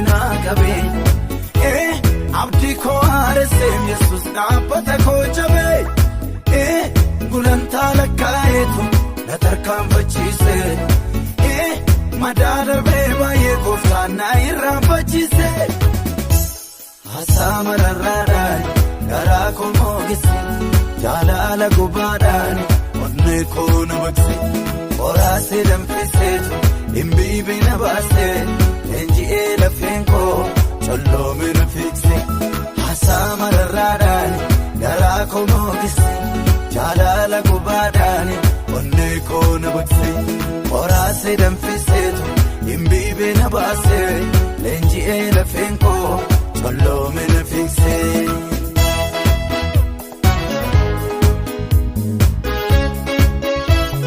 na gabe abdi ko aresem yesus dhaabata ko jabe gulanta lakkaetu na tarkaanfachiise madadarbe baay'ee gooftaan na irraanfachiise haasaa mararraadhaan garaa koo moogesse jaalala gubaadhaan onnee koo na baqse qoraasee danfiseetu himbiibii na baase leenji'ee lafeen koo colloome na fiigse haasaa mararraadhaan garaa koo moogesse jaalala gubaadhaan onnee koo na baqse qoraasee danfiseetu himbiibii na baase leenji'ee lafeen koo